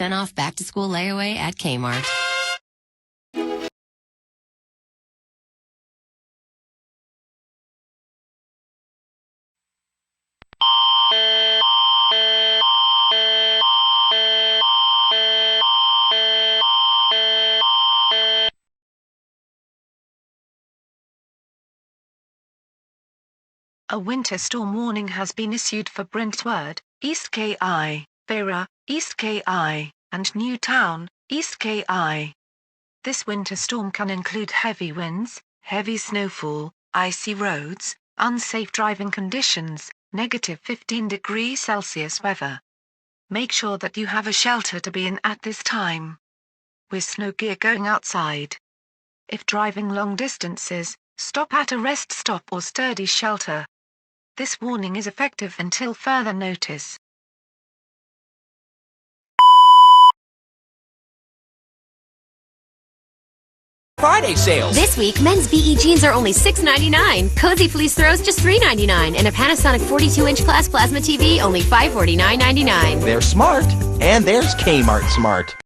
20% off back-to-school layaway at Kmart. A winter storm warning has been issued for Brentwood, East KI, Vera, East KI, and Newtown, East KI. This winter storm can include heavy winds, heavy snowfall, icy roads, unsafe driving conditions, negative 15 degrees Celsius weather. Make sure that you have a shelter to be in at this time. With snow gear going outside. If driving long distances, stop at a rest stop or sturdy shelter. This warning is effective until further notice. Friday sales. This week, men's BE jeans are only $6.99. Cozy fleece throws just $3.99. And a Panasonic 42-inch class plasma TV only $549.99. They're smart, and there's Kmart smart.